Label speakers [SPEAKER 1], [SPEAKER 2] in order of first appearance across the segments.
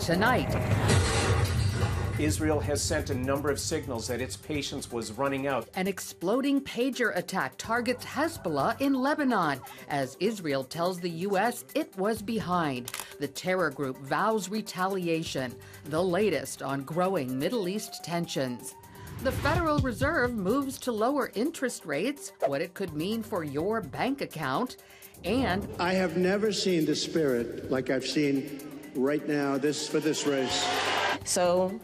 [SPEAKER 1] tonight.
[SPEAKER 2] Israel has sent a number of signals that its patience was running out.
[SPEAKER 1] An exploding pager attack targets Hezbollah in Lebanon, as Israel tells the U.S. it was behind. The terror group vows retaliation. The latest on growing Middle East tensions. The Federal Reserve moves to lower interest rates, what it could mean for your bank account. And
[SPEAKER 3] I have never seen the spirit like I've seen right now for this race.
[SPEAKER 4] So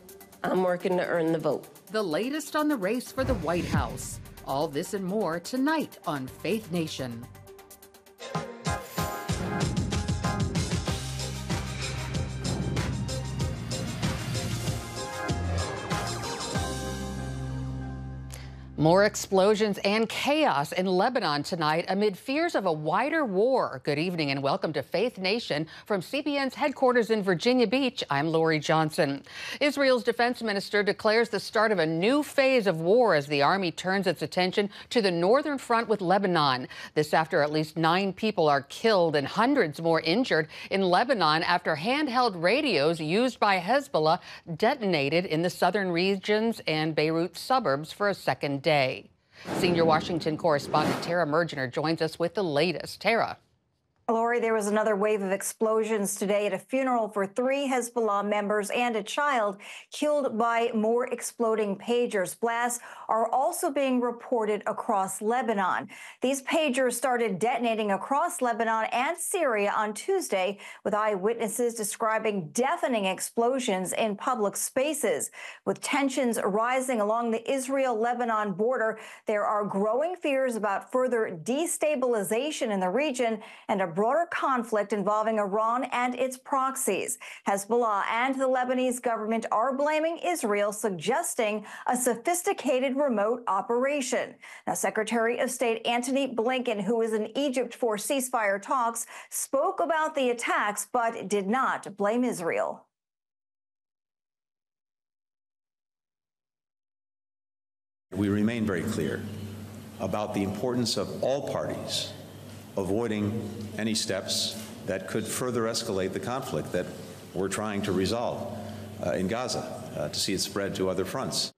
[SPEAKER 4] I'm working to earn the vote.
[SPEAKER 1] The latest on the race for the White House. All this and more tonight on Faith Nation. More explosions and chaos in Lebanon tonight amid fears of a wider war. Good evening and welcome to Faith Nation from CBN's headquarters in Virginia Beach. I'm Lori Johnson. Israel's defense minister declares the start of a new phase of war as the army turns its attention to the northern front with Lebanon. This after at least 9 people are killed and hundreds more injured in Lebanon after handheld radios used by Hezbollah detonated in the southern regions and Beirut suburbs for a second day. Senior Washington correspondent Tara Mergener joins us with the latest. Tara.
[SPEAKER 5] Lori, there was another wave of explosions today at a funeral for 3 Hezbollah members and a child killed by more exploding pagers. Blasts are also being reported across Lebanon. These pagers started detonating across Lebanon and Syria on Tuesday, with eyewitnesses describing deafening explosions in public spaces. With tensions rising along the Israel-Lebanon border, there are growing fears about further destabilization in the region and a broader conflict involving Iran and its proxies. Hezbollah and the Lebanese government are blaming Israel, suggesting a sophisticated remote operation. Now, Secretary of State Antony Blinken, who is in Egypt for ceasefire talks, spoke about the attacks but did not blame Israel.
[SPEAKER 6] We remain very clear about the importance of all parties avoiding any steps that could further escalate the conflict that we're trying to resolve in Gaza, to see it spread to other fronts.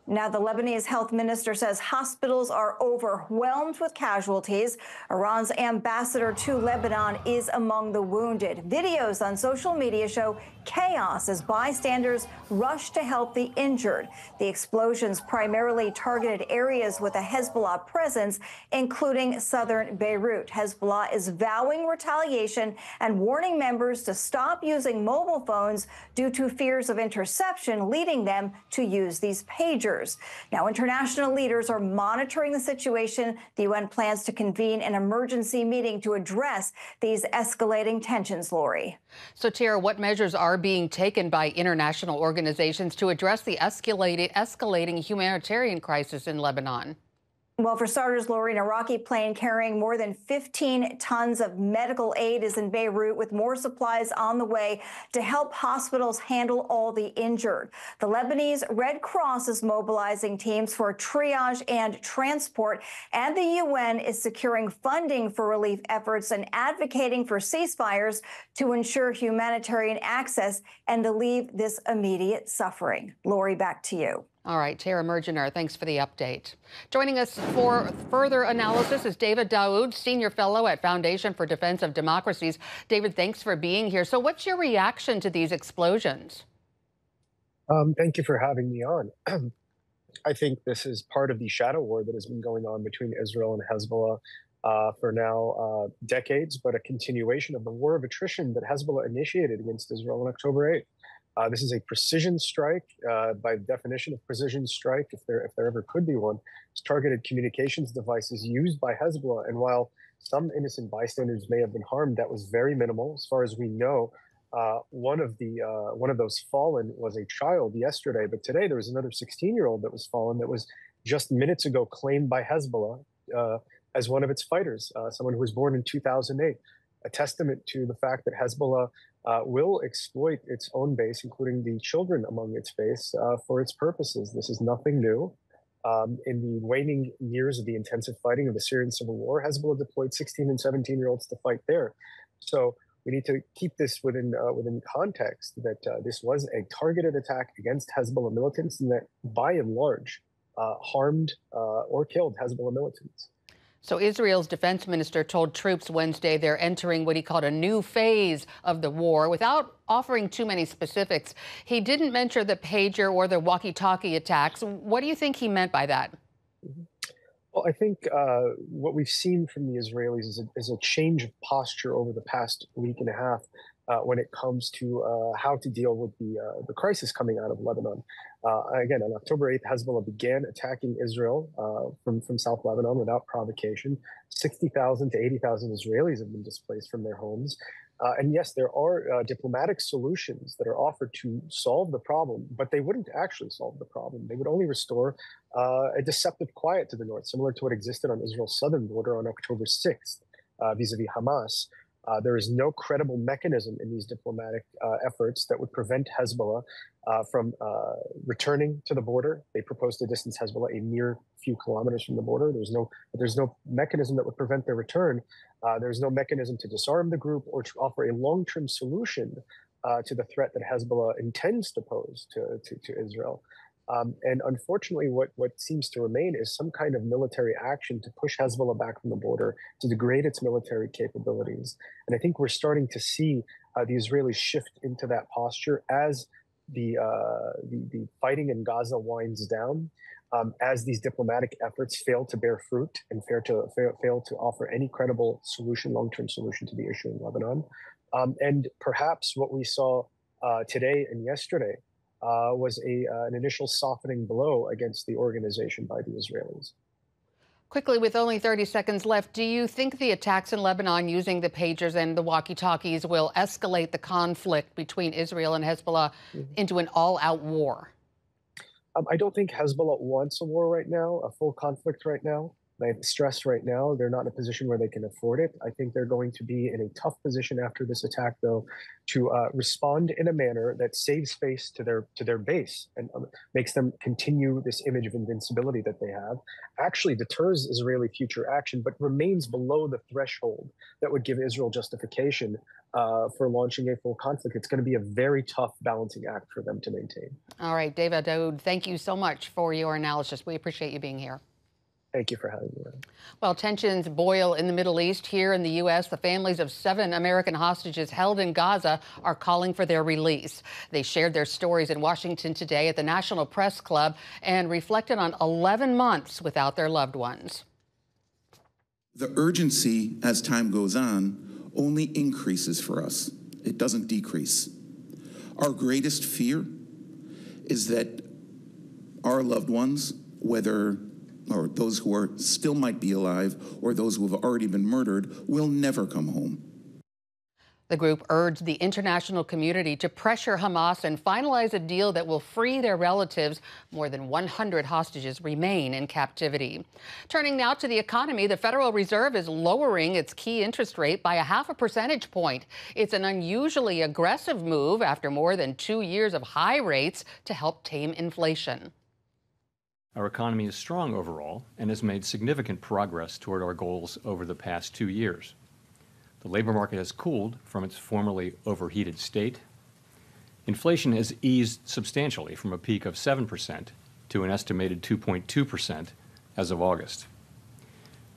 [SPEAKER 5] Now, the Lebanese health minister says hospitals are overwhelmed with casualties. Iran's ambassador to Lebanon is among the wounded. Videos on social media show chaos as bystanders rush to help the injured. The explosions primarily targeted areas with a Hezbollah presence, including southern Beirut. Hezbollah is vowing retaliation and warning members to stop using mobile phones due to fears of interception, leading them to use these pagers. Now, international leaders are monitoring the situation. The UN plans to convene an emergency meeting to address these escalating tensions, Lori.
[SPEAKER 1] So, Tara, what measures are being taken by international organizations to address the escalating humanitarian crisis in Lebanon?
[SPEAKER 5] Well, for starters, Lori, an Iraqi plane carrying more than 15 tons of medical aid is in Beirut, with more supplies on the way to help hospitals handle all the injured. The Lebanese Red Cross is mobilizing teams for triage and transport, and the UN is securing funding for relief efforts and advocating for ceasefires to ensure humanitarian access and alleviate this immediate suffering. Lori, back to you.
[SPEAKER 1] All right, Tara Mergener, thanks for the update. Joining us for further analysis is David Daoud, Senior Fellow at Foundation for Defense of Democracies. David, thanks for being here. So what's your reaction to these explosions?
[SPEAKER 7] Thank you for having me on. I think this is part of the shadow war that has been going on between Israel and Hezbollah for now decades, but a continuation of the war of attrition that Hezbollah initiated against Israel on October 8th. This is a precision strike, by definition of precision strike, if there ever could be one. It's targeted communications devices used by Hezbollah. And while some innocent bystanders may have been harmed, that was very minimal. As far as we know, one of those fallen was a child yesterday, but today there was another 16-year-old that was fallen that was just minutes ago claimed by Hezbollah as one of its fighters, someone who was born in 2008. A testament to the fact that Hezbollah will exploit its own base, including the children among its base, for its purposes. This is nothing new. In the waning years of the intensive fighting of the Syrian civil war, Hezbollah deployed 16 and 17-year-olds to fight there. So we need to keep this within context that this was a targeted attack against Hezbollah militants, and that by and large harmed or killed Hezbollah militants.
[SPEAKER 1] So Israel's defense minister told troops Wednesday they're entering what he called a new phase of the war without offering too many specifics. He didn't mention the pager or the walkie-talkie attacks. What do you think he meant by that?
[SPEAKER 7] Well, I think what we've seen from the Israelis is a change of posture over the past week and a half when it comes to how to deal with the crisis coming out of Lebanon. Again, on October 8th, Hezbollah began attacking Israel from South Lebanon without provocation. 60,000 to 80,000 Israelis have been displaced from their homes. And yes, there are diplomatic solutions that are offered to solve the problem, but they wouldn't actually solve the problem. They would only restore a deceptive quiet to the north, similar to what existed on Israel's southern border on October 6th, vis-a-vis Hamas. There is no credible mechanism in these diplomatic efforts that would prevent Hezbollah from returning to the border. They proposed to distance Hezbollah a mere few kilometers from the border. There's no mechanism that would prevent their return. There's no mechanism to disarm the group or to offer a long-term solution to the threat that Hezbollah intends to pose to Israel. And unfortunately, what seems to remain is some kind of military action to push Hezbollah back from the border, to degrade its military capabilities. And I think we're starting to see the Israelis shift into that posture as the fighting in Gaza winds down, as these diplomatic efforts fail to bear fruit and fail to offer any credible solution, long-term solution to the issue in Lebanon. And perhaps what we saw today and yesterday was an initial softening blow against the organization by the Israelis.
[SPEAKER 1] Quickly, with only 30 seconds left, do you think the attacks in Lebanon using the pagers and the walkie-talkies will escalate the conflict between Israel and Hezbollah into an all-out war?
[SPEAKER 7] I don't think Hezbollah wants a war right now, a full conflict right now. They have stress right now. They're not in a position where they can afford it. I think they're going to be in a tough position after this attack, though, to respond in a manner that saves face to their base and makes them continue this image of invincibility that they have, actually deters Israeli future action, but remains below the threshold that would give Israel justification for launching a full conflict. It's going to be a very tough balancing act for them to maintain.
[SPEAKER 1] All right, David Daoud, thank you so much for your analysis. We appreciate you being here.
[SPEAKER 7] Thank you for having me.
[SPEAKER 1] Well, tensions boil in the Middle East. Here in the U.S., the families of 7 American hostages held in Gaza are calling for their release. They shared their stories in Washington today at the National Press Club and reflected on 11 months without their loved ones.
[SPEAKER 8] The urgency as time goes on only increases for us. It doesn't decrease. Our greatest fear is that our loved ones, whether or those who are still might be alive or those who have already been murdered, will never come home.
[SPEAKER 1] The group urged the international community to pressure Hamas and finalize a deal that will free their relatives. More than 100 hostages remain in captivity. Turning now to the economy, the Federal Reserve is lowering its key interest rate by 0.5 percentage point. It's an unusually aggressive move after more than 2 years of high rates to help tame inflation.
[SPEAKER 9] Our economy is strong overall and has made significant progress toward our goals over the past 2 years. The labor market has cooled from its formerly overheated state. Inflation has eased substantially from a peak of 7% to an estimated 2.2% as of August.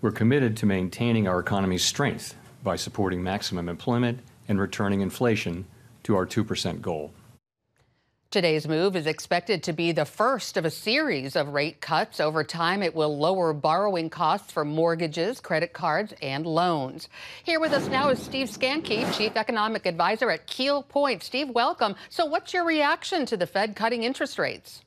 [SPEAKER 9] We're committed to maintaining our economy's strength by supporting maximum employment and returning inflation to our 2% goal.
[SPEAKER 1] Today's move is expected to be the first of a series of rate cuts. Over time, it will lower borrowing costs for mortgages, credit cards, and loans. Here with us now is Steve Scany, Chief Economic Advisor at Keel Point. Steve, welcome. So what's your reaction to the Fed cutting interest rates?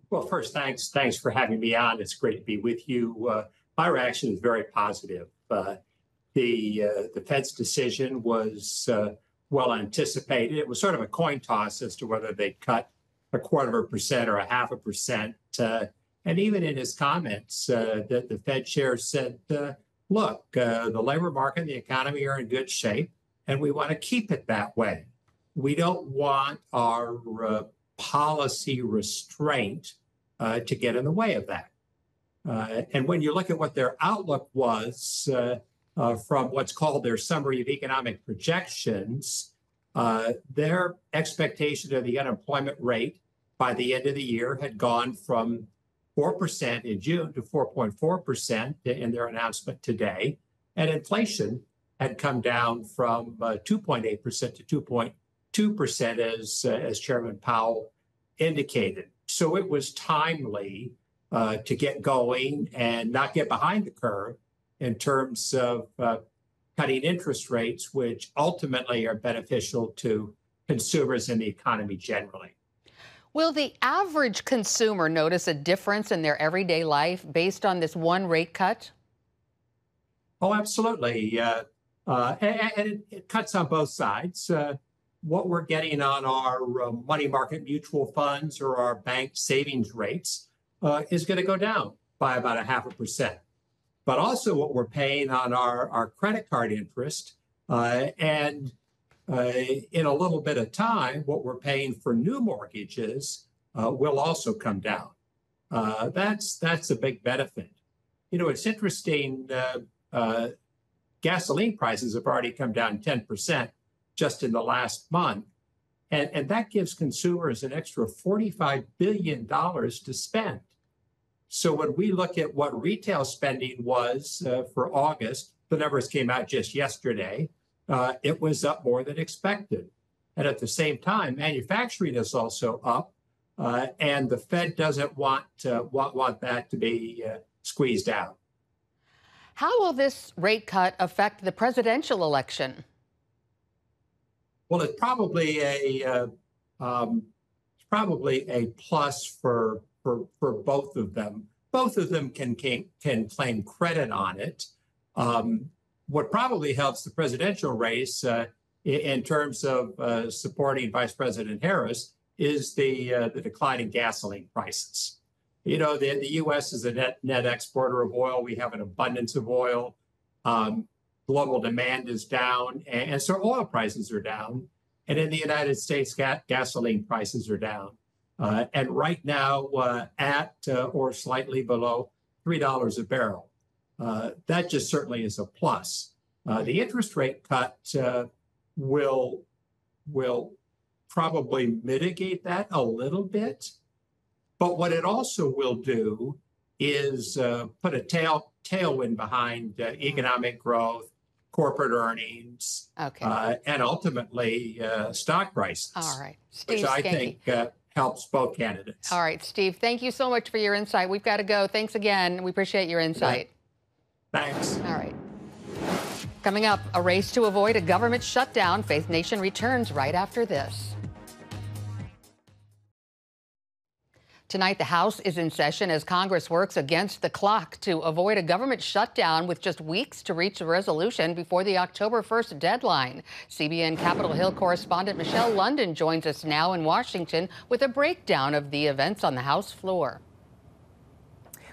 [SPEAKER 10] Well, first, thanks for having me on. It's great to be with you. My reaction is very positive. The Fed's decision was well anticipated. It was sort of a coin toss as to whether they cut 0.25% or 0.5%. And even in his comments, the Fed chair said, look, the labor market and the economy are in good shape, and we want to keep it that way. We don't want our policy restraint to get in the way of that. And when you look at what their outlook was, from what's called their summary of economic projections, their expectation of the unemployment rate by the end of the year had gone from 4% in June to 4.4% in their announcement today. And inflation had come down from 2.8% to 2.2%, as Chairman Powell indicated. So it was timely to get going and not get behind the curve in terms of cutting interest rates, which ultimately are beneficial to consumers and the economy generally.
[SPEAKER 1] Will the average consumer notice a difference in their everyday life based on this one rate cut?
[SPEAKER 10] Oh, absolutely. And it cuts on both sides. What we're getting on our money market mutual funds or our bank savings rates is going to go down by about 0.5%. But also what we're paying on our credit card interest and in a little bit of time, what we're paying for new mortgages will also come down. That's a big benefit. You know, it's interesting. Gasoline prices have already come down 10% just in the last month. And that gives consumers an extra $45 billion to spend. So when we look at what retail spending was for August, the numbers came out just yesterday, it was up more than expected. And at the same time, manufacturing is also up, and the Fed doesn't want that to be squeezed out.
[SPEAKER 1] How will this rate cut affect the presidential election?
[SPEAKER 10] Well, it's probably a plus for both of them. Both of them can claim credit on it. What probably helps the presidential race in terms of supporting Vice President Harris is the decline in gasoline prices. You know, the U.S. is a net exporter of oil. We have an abundance of oil. Global demand is down, and so oil prices are down. And in the United States, gasoline prices are down. And right now, at or slightly below $3 a barrel. That just certainly is a plus. The interest rate cut will probably mitigate that a little bit. But what it also will do is put a tailwind behind economic growth, corporate earnings, and ultimately stock prices.
[SPEAKER 1] All right, Steve
[SPEAKER 10] which I
[SPEAKER 1] Scany.
[SPEAKER 10] think helps both candidates.
[SPEAKER 1] All right, Steve, thank you so much for your insight. We've got to go. Thanks again. We appreciate your insight.
[SPEAKER 10] Thanks.
[SPEAKER 1] All right. Coming up, a race to avoid a government shutdown. Faith Nation returns right after this. Tonight, the House is in session as Congress works against the clock to avoid a government shutdown with just weeks to reach a resolution before the October 1st deadline. CBN Capitol Hill correspondent Michelle London joins us now in Washington with a breakdown of the events on the House floor.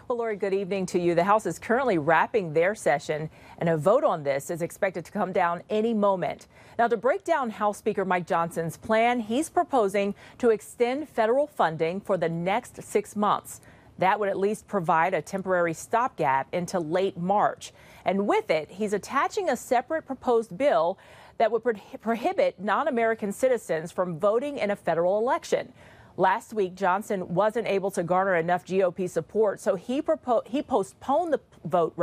[SPEAKER 11] Well, Lori, good evening to you. The House is currently wrapping their session, and a vote on this is expected to come down any moment. Now, to break down House Speaker Mike Johnson's plan, he's proposing to extend federal funding for the next 6 months. That would at least provide a temporary stopgap into late March. And with it, he's attaching a separate proposed bill that would prohibit non-American citizens from voting in a federal election. Last week, Johnson wasn't able to garner enough GOP support, so he postponed the vote,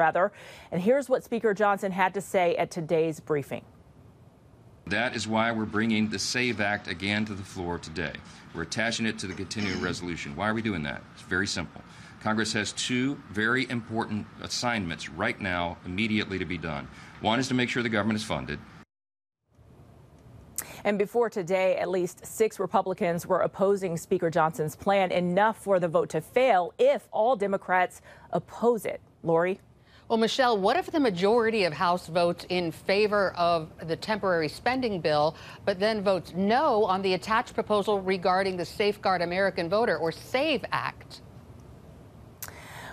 [SPEAKER 11] and here's what Speaker Johnson had to say at today's briefing.
[SPEAKER 12] That is why we're bringing the SAVE Act again to the floor today. We're attaching it to the continuing resolution. Why are we doing that? It's very simple. Congress has two very important assignments right now, immediately to be done. One is to make sure the government is funded.
[SPEAKER 11] And before today, at least 6 Republicans were opposing Speaker Johnson's plan, enough for the vote to fail if all Democrats oppose it. Lori?
[SPEAKER 1] Well, Michelle, what if the majority of House votes in favor of the temporary spending bill, but then votes no on the attached proposal regarding the Safeguard American Voter, or SAVE Act?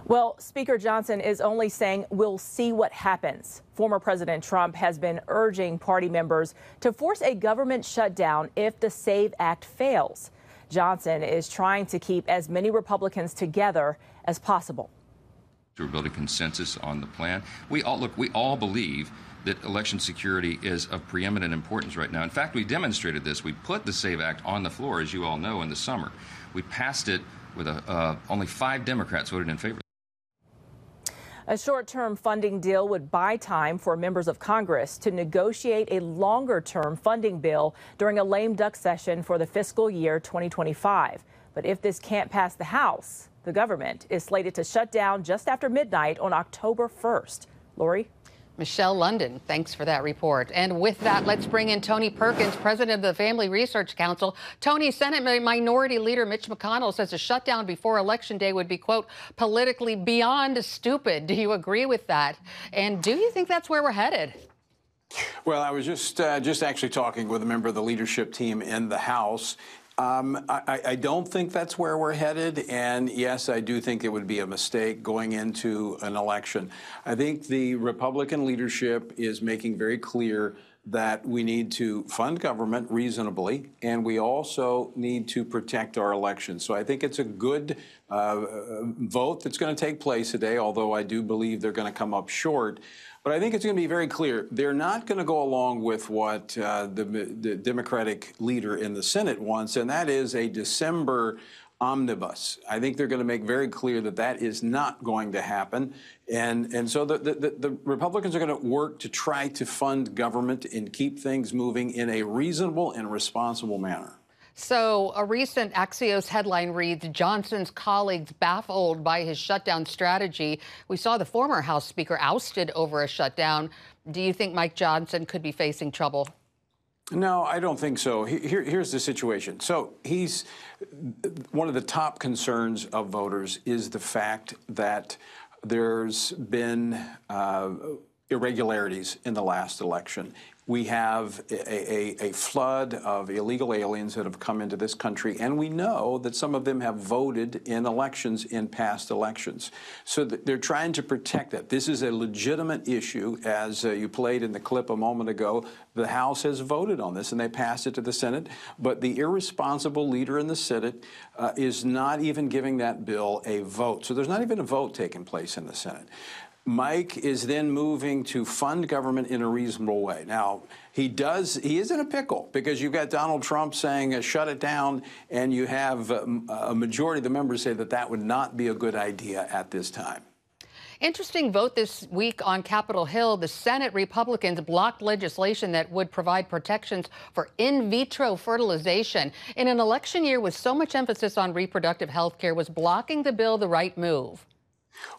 [SPEAKER 11] Well, Speaker Johnson is only saying we'll see what happens. Former President Trump has been urging party members to force a government shutdown if the SAVE Act fails. Johnson is trying to keep as many Republicans together as possible.
[SPEAKER 12] to build a consensus on the plan. We all believe that election security is of preeminent importance right now. In fact, we demonstrated this. We put the SAVE Act on the floor, as you all know, in the summer. We passed it with only 5 Democrats voted in favor.
[SPEAKER 11] A short-term funding deal would buy time for members of Congress to negotiate a longer-term funding bill during a lame duck session for the fiscal year 2025. But if this can't pass the House, the government is slated to shut down just after midnight on October 1st. Lori?
[SPEAKER 1] Michelle London, thanks for that report. And with that, let's bring in Tony Perkins, president of the Family Research Council. Tony, Senate Minority Leader Mitch McConnell says a shutdown before Election Day would be, quote, politically beyond stupid. Do you agree with that? And do you think that's where we're headed?
[SPEAKER 13] Well, I was just actually talking with a member of the leadership team in the House. I don't think that's where we're headed. And yes, I do think it would be a mistake going into an election. I think the Republican leadership is making very clear that we need to fund government reasonably, and we also need to protect our elections. So I think it's a good vote that's going to take place today, although I do believe they're going to come up short. But I think it's going to be very clear. They're not going to go along with what the Democratic leader in the Senate wants, and that is a December omnibus. I think they're going to make very clear that that is not going to happen. And so the Republicans are going to work to try to fund government and keep things moving in a reasonable and responsible manner.
[SPEAKER 1] So a recent Axios headline reads, Johnson's colleagues baffled by his shutdown strategy. We saw the former House Speaker ousted over a shutdown. Do you think Mike Johnson could be facing trouble?
[SPEAKER 13] No, I don't think so. Here's the situation. So he's one of the top concerns of voters is the fact that there's been irregularities in the last election. We have a flood of illegal aliens that have come into this country, and we know that some of them have voted in elections in past elections. So they're trying to protect that. This is a legitimate issue. As you played in the clip a moment ago, the House has voted on this, and they passed it to the Senate. But the irresponsible leader in the Senate is not even giving that bill a vote. So there's not even a vote taking place in the Senate. Mike is then moving to fund government in a reasonable way. Now, he is in a pickle because you've got Donald Trump saying shut it down, and you have a majority of the members say that that would not be a good idea at this time.
[SPEAKER 1] Interesting vote this week on Capitol Hill. The Senate Republicans blocked legislation that would provide protections for in vitro fertilization. In an election year with so much emphasis on reproductive health care, was blocking the bill the right move?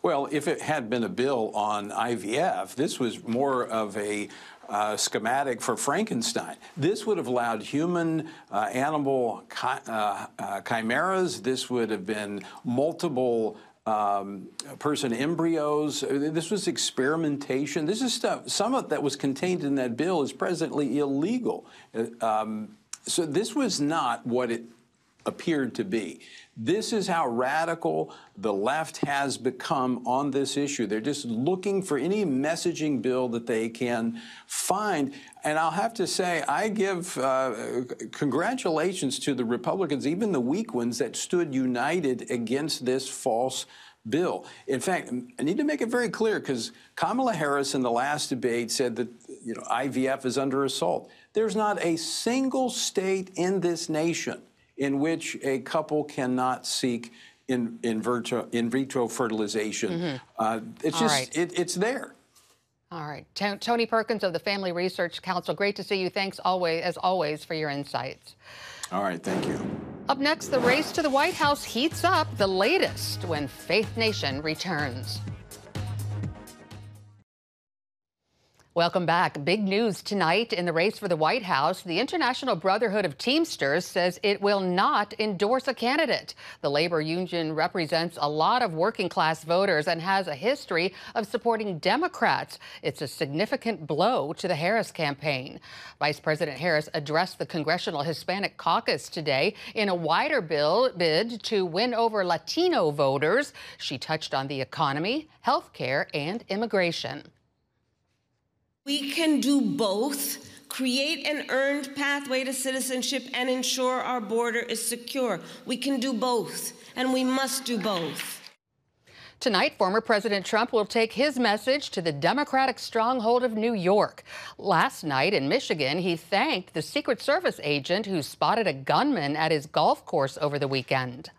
[SPEAKER 13] Well, if it had been a bill on IVF, this was more of a schematic for Frankenstein. This would have allowed human-animal chimeras. This would have been multiple person embryos. This was experimentation. This is stuff, some of that was contained in that bill is presently illegal. So this was not what it appeared to be. This is how radical the left has become on this issue. They're just looking for any messaging bill that they can find. And I'll have to say, I give congratulations to the Republicans, even the weak ones that stood united against this false bill. In fact, I need to make it very clear, because Kamala Harris in the last debate said that IVF is under assault. There's not a single state in this nation in which a couple cannot seek in vitro fertilization. It's just, it's there.
[SPEAKER 1] All right. Tony Perkins of the Family Research Council, great to see you. Thanks as always for your insights.
[SPEAKER 13] All right, thank you.
[SPEAKER 1] Up next, the race to the White House heats up, the latest when Faith Nation returns. Welcome back. Big news tonight in the race for the White House. The International Brotherhood of Teamsters says it will not endorse a candidate. The labor union represents a lot of working class voters and has a history of supporting Democrats. It's a significant blow to the Harris campaign. Vice President Harris addressed the Congressional Hispanic Caucus today in a wider bid to win over Latino voters. She touched on the economy, health care, and immigration.
[SPEAKER 14] We can do both, create an earned pathway to citizenship and ensure our border is secure. We can do both, and we must do both.
[SPEAKER 1] Tonight, former President Trump will take his message to the Democratic stronghold of New York. Last night in Michigan, he thanked the Secret Service agent who spotted a gunman at his golf course over the weekend.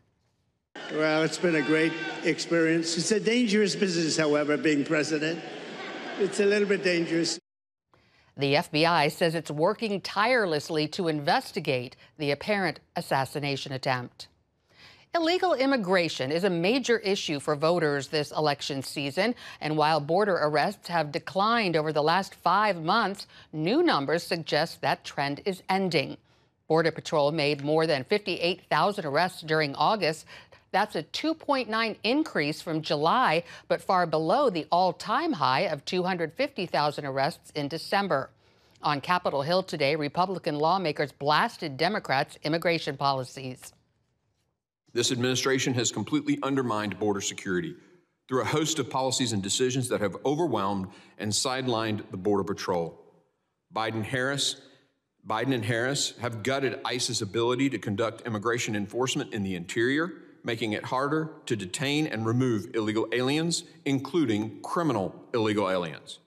[SPEAKER 3] Well, it's been a great experience. It's a dangerous business, however, being president. It's a little bit dangerous.
[SPEAKER 1] The FBI says it's working tirelessly to investigate the apparent assassination attempt. Illegal immigration is a major issue for voters this election season, and while border arrests have declined over the last 5 months, new numbers suggest that trend is ending. Border Patrol made more than 58,000 arrests during August. That's a 2.9 increase from July, but far below the all-time high of 250,000 arrests in December. On Capitol Hill today, Republican lawmakers blasted Democrats' immigration policies.
[SPEAKER 15] This administration has completely undermined border security through a host of policies and decisions that have overwhelmed and sidelined the Border Patrol. Biden and Harris have gutted ICE's ability to conduct immigration enforcement in the interior, making it harder to detain and remove illegal aliens, including criminal illegal aliens.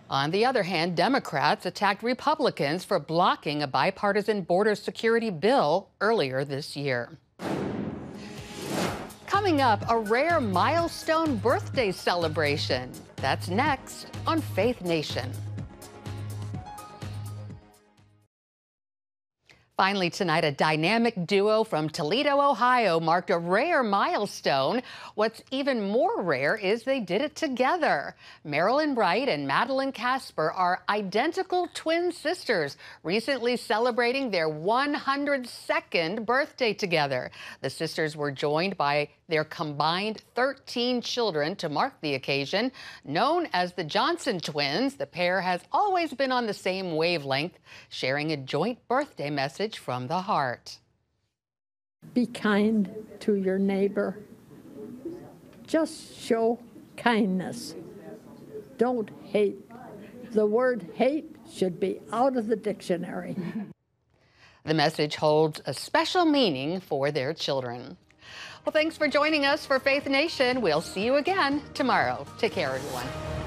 [SPEAKER 1] On the other hand, Democrats attacked Republicans for blocking a bipartisan border security bill earlier this year. Coming up, a rare milestone birthday celebration. That's next on Faith Nation. Finally tonight, a dynamic duo from Toledo, Ohio marked a rare milestone. What's even more rare is they did it together. Marilyn Bright and Madeline Casper are identical twin sisters, recently celebrating their 102nd birthday together. The sisters were joined by their combined 13 children to mark the occasion. Known as the Johnson twins, the pair has always been on the same wavelength, sharing a joint birthday message from the heart.
[SPEAKER 16] Be kind to your neighbor. Just show kindness. Don't hate. The word hate should be out of the dictionary.
[SPEAKER 1] The message holds a special meaning for their children. Well, thanks for joining us for Faith Nation. We'll see you again tomorrow. Take care, everyone.